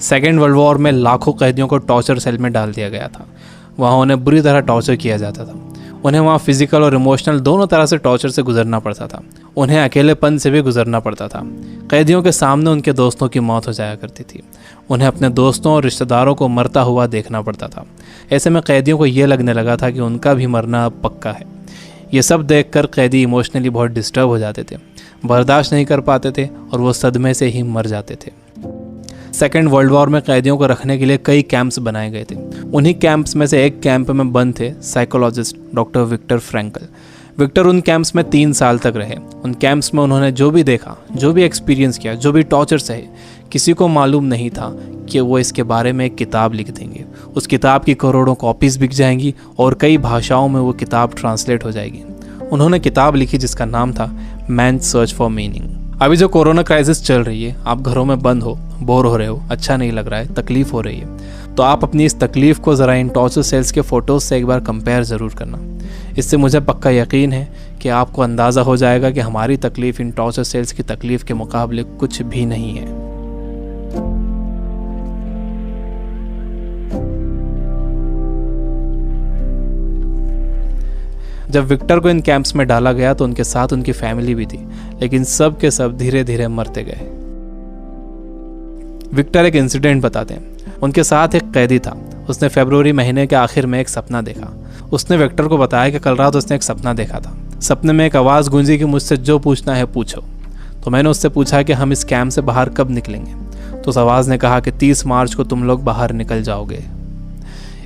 Second world war में लाखों कैदियों को टॉर्चर सेल में डाल दिया गया था। वहाँ उन्हें बुरी तरह टॉर्चर किया जाता था। उन्हें वहाँ फिजिकल और इमोशनल दोनों तरह से टॉर्चर से गुजरना पड़ता था। उन्हें अकेलेपन से भी गुजरना पड़ता था। कैदियों के सामने उनके दोस्तों की मौत हो जाया करती थी। उन्हें अपने दोस्तों और रिश्तेदारों को मरता हुआ देखना पड़ता था। ऐसे में कैदियों को ये लगने लगा था कि उनका भी मरना अब पक्का है। ये सब देखकर कैदी इमोशनली बहुत डिस्टर्ब हो जाते थे, बर्दाश्त नहीं कर पाते थे और वो सदमे से ही मर जाते थे। सेकेंड वर्ल्ड वॉर में कैदियों को रखने के लिए कई कैंप्स बनाए गए थे। उन्हीं कैंप्स में से एक कैंप में बंद थे psychologist doctor Victor Frankl. Victor उन कैंप्स में 3 साल तक रहे। उन कैंप्स में उन्होंने जो भी देखा, जो भी एक्सपीरियंस किया, जो भी टॉर्चर सहे, किसी को मालूम नहीं था कि वो इसके बारे में एक किताब लिख देंगे। उस किताब की करोड़ों कॉपीज़ बिक जाएंगी और कई भाषाओं में वो किताब ट्रांसलेट हो जाएगी। उन्होंने किताब लिखी जिसका नाम था मैन सर्च फॉर मीनिंग। अभी जो कोरोना क्राइसिस चल रही है, आप घरों में बंद हो, बोर हो रहे हो, अच्छा नहीं लग रहा है, तकलीफ हो रही है, तो आप अपनी इस तकलीफ को ज़रा इन टॉर्चर सेल्स के फ़ोटोज़ से एक बार कंपेयर ज़रूर करना। इससे मुझे पक्का यकीन है कि आपको अंदाज़ा हो जाएगा कि हमारी तकलीफ़ इन टॉर्चर सेल्स की तकलीफ़ के मुकाबले कुछ भी नहीं है। जब विक्टर को इन कैंप्स में डाला गया तो उनके साथ उनकी फैमिली भी थी, लेकिन सब के सब धीरे धीरे मरते गए। विक्टर एक इंसिडेंट बताते हैं। उनके साथ एक कैदी था। उसने फरवरी महीने के आखिर में एक सपना देखा। उसने विक्टर को बताया कि कल रात उसने एक सपना देखा था। सपने में एक आवाज़ गूंजी कि मुझसे जो पूछना है पूछो। तो मैंने उससे पूछा कि हम इस कैंप से बाहर कब निकलेंगे। तो उस आवाज़ ने कहा कि 30 मार्च को तुम लोग बाहर निकल जाओगे।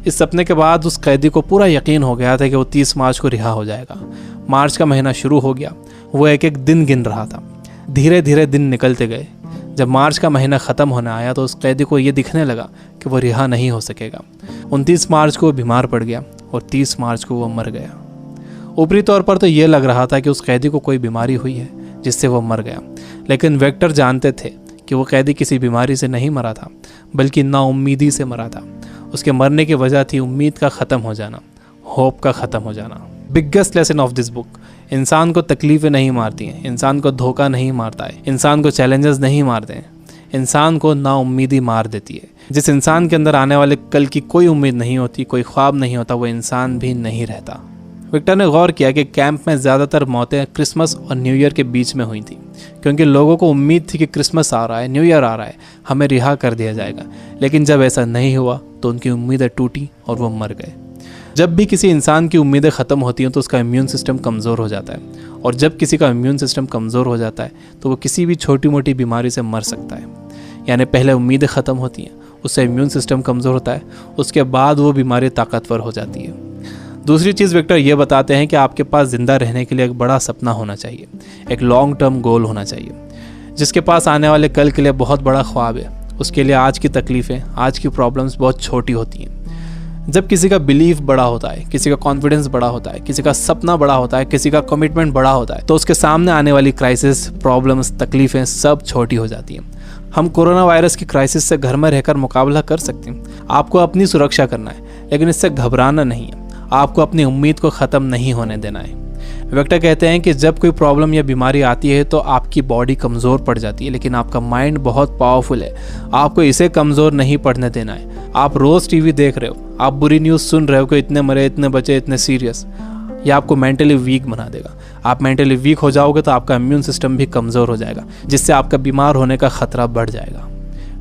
इस सपने के बाद उस कैदी को पूरा यकीन हो गया था कि वो 30 मार्च को रिहा हो जाएगा। मार्च का महीना शुरू हो गया। वो एक एक दिन गिन रहा था। धीरे धीरे दिन निकलते गए। जब मार्च का महीना ख़त्म होने आया तो उस कैदी को ये दिखने लगा कि वो रिहा नहीं हो सकेगा। 29 मार्च को वो बीमार पड़ गया और 30 मार्च को वो मर गया। ऊपरी तौर पर तो ये लग रहा था कि उस कैदी को कोई बीमारी हुई है जिससे वो मर गया, लेकिन विक्टर जानते थे कि वो कैदी किसी बीमारी से नहीं मरा था, बल्कि नाउम्मीदी से मरा था। उसके मरने की वजह थी उम्मीद का ख़त्म हो जाना, होप का ख़त्म हो जाना। Biggest lesson of this book, इंसान को तकलीफ़ें नहीं मारती हैं, इंसान को धोखा नहीं मारता है, इंसान को चैलेंजेस नहीं मारते हैं, इंसान को नाउम्मीदी मार देती है। जिस इंसान के अंदर आने वाले कल की कोई उम्मीद नहीं होती, कोई ख्वाब नहीं होता, वो इंसान भी नहीं रहता। विक्टर ने गौर किया कि कैंप में ज़्यादातर मौतें क्रिसमस और न्यू ईयर के बीच में हुई थी, क्योंकि लोगों को उम्मीद थी कि क्रिसमस आ रहा है, न्यू ईयर आ रहा है, हमें रिहा कर दिया जाएगा। लेकिन जब ऐसा नहीं हुआ तो उनकी उम्मीदें टूटी और वो मर गए। जब भी किसी इंसान की उम्मीदें ख़त्म होती हैं तो उसका इम्यून सिस्टम कमज़ोर हो जाता है, और जब किसी का इम्यून सिस्टम कमज़ोर हो जाता है तो वो किसी भी छोटी मोटी बीमारी से मर सकता है। यानी पहले उम्मीदें ख़त्म होती हैं, उससे इम्यून सिस्टम कमज़ोर होता है, उसके बाद वो बीमारी ताकतवर हो जाती है। दूसरी चीज़ विक्टर ये बताते हैं कि आपके पास ज़िंदा रहने के लिए एक बड़ा सपना होना चाहिए, एक लॉन्ग टर्म गोल होना चाहिए। जिसके पास आने वाले कल के लिए बहुत बड़ा ख्वाब है, उसके लिए आज की तकलीफ़ें, आज की प्रॉब्लम्स बहुत छोटी होती हैं। जब किसी का बिलीफ बड़ा होता है, किसी का कॉन्फिडेंस बड़ा होता है, किसी का सपना बड़ा होता है, किसी का कमिटमेंट बड़ा होता है, तो उसके सामने आने वाली क्राइसिस, प्रॉब्लम्स, तकलीफ़ें सब छोटी हो जाती हैं। हम कोरोना वायरस की क्राइसिस से घर में रहकर मुकाबला कर सकते हैं। आपको अपनी सुरक्षा करना है, लेकिन इससे घबराना नहीं है। आपको अपनी उम्मीद को ख़त्म नहीं होने देना है। विक्टर कहते हैं कि जब कोई प्रॉब्लम या बीमारी आती है तो आपकी बॉडी कमज़ोर पड़ जाती है, लेकिन आपका माइंड बहुत पावरफुल है। आपको इसे कमज़ोर नहीं पड़ने देना है। आप रोज़ टीवी देख रहे हो, आप बुरी न्यूज़ सुन रहे हो कि इतने मरे, इतने बचे, इतने सीरियस, ये आपको मेंटली वीक बना देगा। आप मेंटली वीक हो जाओगे तो आपका इम्यून सिस्टम भी कमज़ोर हो जाएगा, जिससे आपका बीमार होने का ख़तरा बढ़ जाएगा।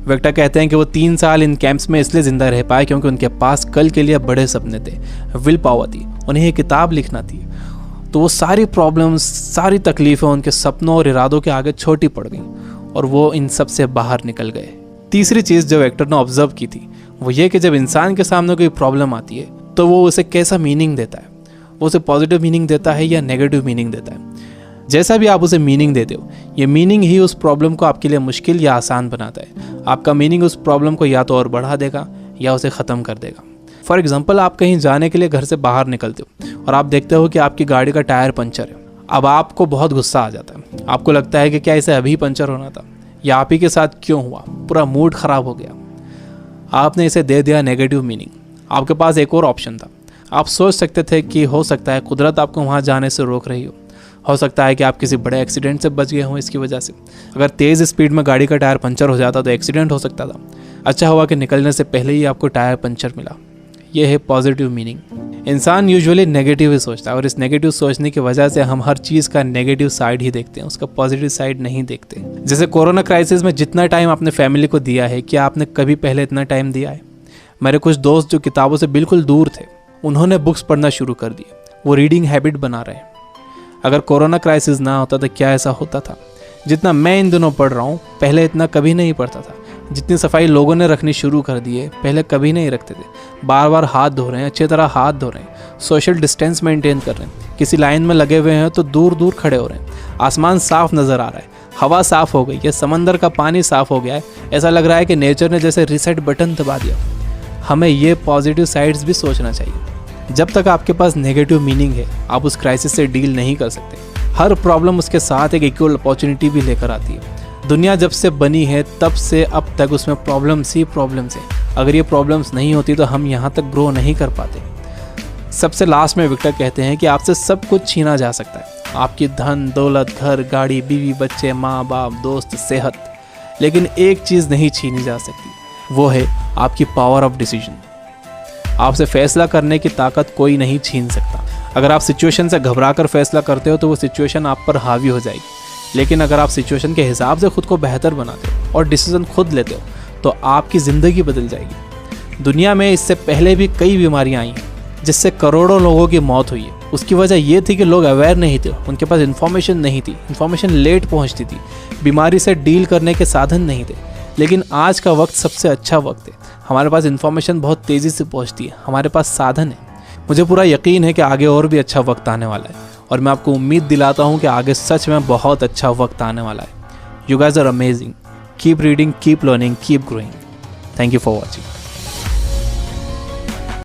विक्टर कहते हैं कि वो 3 साल इन कैंप्स में इसलिए ज़िंदा रह पाए क्योंकि उनके पास कल के लिए बड़े सपने थे, विल पावर थी, उन्हें ये किताब लिखना थी। तो वो सारी प्रॉब्लम्स, सारी तकलीफ़ें उनके सपनों और इरादों के आगे छोटी पड़ गईं और वो इन सब से बाहर निकल गए। तीसरी चीज़ जो विक्टर ने ऑब्जर्व की थी वो ये कि जब इंसान के सामने कोई प्रॉब्लम आती है तो वो उसे कैसा मीनिंग देता है। वो उसे पॉजिटिव मीनिंग देता है या नेगेटिव मीनिंग देता है। जैसा भी आप उसे मीनिंग देते हो, ये मीनिंग ही उस प्रॉब्लम को आपके लिए मुश्किल या आसान बनाता है। आपका मीनिंग उस प्रॉब्लम को या तो और बढ़ा देगा या उसे ख़त्म कर देगा। फॉर एग्जाम्पल, आप कहीं जाने के लिए घर से बाहर निकलते हो और आप देखते हो कि आपकी गाड़ी का टायर पंचर है। अब आपको बहुत गुस्सा आ जाता है। आपको लगता है कि क्या इसे अभी पंचर होना था, या आप ही के साथ क्यों हुआ, पूरा मूड ख़राब हो गया। आपने इसे दे दिया नेगेटिव मीनिंग। आपके पास एक और ऑप्शन था। आप सोच सकते थे कि हो सकता है कुदरत आपको वहाँ जाने से रोक रही हो सकता है कि आप किसी बड़े एक्सीडेंट से बच गए हों इसकी वजह से। अगर तेज़ स्पीड में गाड़ी का टायर पंचर हो जाता तो एक्सीडेंट हो सकता था। अच्छा हुआ कि निकलने से पहले ही आपको टायर पंचर मिला। ये है पॉजिटिव मीनिंग। इंसान यूजुअली नेगेटिव ही सोचता है और इस नेगेटिव सोचने की वजह से हम हर चीज़ का नेगेटिव साइड ही देखते हैं, उसका पॉजिटिव साइड नहीं देखते। जैसे कोरोना क्राइसिस में जितना टाइम आपने फैमिली को दिया है, क्या आपने कभी पहले इतना टाइम दिया है? मेरे कुछ दोस्त जो किताबों से बिल्कुल दूर थे, उन्होंने बुक्स पढ़ना शुरू कर दिए, वो रीडिंग हैबिट बना रहे हैं। अगर कोरोना क्राइसिस ना होता तो क्या ऐसा होता था? जितना मैं इन दिनों पढ़ रहा हूँ, पहले इतना कभी नहीं पढ़ता था। जितनी सफाई लोगों ने रखनी शुरू कर दी है, पहले कभी नहीं रखते थे। बार बार हाथ धो रहे हैं, अच्छी तरह हाथ धो रहे हैं, सोशल डिस्टेंस मेंटेन कर रहे हैं। किसी लाइन में लगे हुए हैं तो दूर दूर खड़े हो रहे हैं। आसमान साफ नज़र आ रहा है, हवा साफ हो गई है, समंदर का पानी साफ हो गया है। ऐसा लग रहा है कि नेचर ने जैसे रीसेट बटन दबा दिया। हमें ये पॉजिटिव साइड्स भी सोचना चाहिए। जब तक आपके पास नेगेटिव मीनिंग है, आप उस क्राइसिस से डील नहीं कर सकते। हर प्रॉब्लम उसके साथ एक इक्वल अपॉर्चुनिटी भी लेकर आती है। दुनिया जब से बनी है तब से अब तक उसमें प्रॉब्लम्स ही प्रॉब्लम्स है। अगर ये प्रॉब्लम्स नहीं होती तो हम यहाँ तक ग्रो नहीं कर पाते। सबसे लास्ट में विक्टर कहते हैं कि आपसे सब कुछ छीना जा सकता है, आपकी धन दौलत, घर, गाड़ी, बीवी, बच्चे, माँ बाप, दोस्त, सेहत, लेकिन एक चीज़ नहीं छीनी जा सकती, वो है आपकी पावर ऑफ डिसीजन। आपसे फैसला करने की ताकत कोई नहीं छीन सकता। अगर आप सिचुएशन से घबरा कर फैसला करते हो तो वो सिचुएशन आप पर हावी हो जाएगी, लेकिन अगर आप सिचुएशन के हिसाब से खुद को बेहतर बनाते हो और डिसीजन खुद लेते हो तो आपकी ज़िंदगी बदल जाएगी। दुनिया में इससे पहले भी कई बीमारियां आई हैं जिससे करोड़ों लोगों की मौत हुई है। उसकी वजह ये थी कि लोग अवेयर नहीं थे, उनके पास इन्फॉर्मेशन नहीं थी, इन्फॉर्मेशन लेट पहुंचती थी, बीमारी से डील करने के साधन नहीं थे। लेकिन आज का वक्त सबसे अच्छा वक्त है। हमारे पास इन्फॉर्मेशन बहुत तेज़ी से पहुँचती है, हमारे पास साधन है। मुझे पूरा यकीन है कि आगे और भी अच्छा वक्त आने वाला है और मैं आपको उम्मीद दिलाता हूँ कि आगे सच में बहुत अच्छा वक्त आने वाला है। You guys are amazing. Keep reading, keep learning, keep growing. Thank you for watching.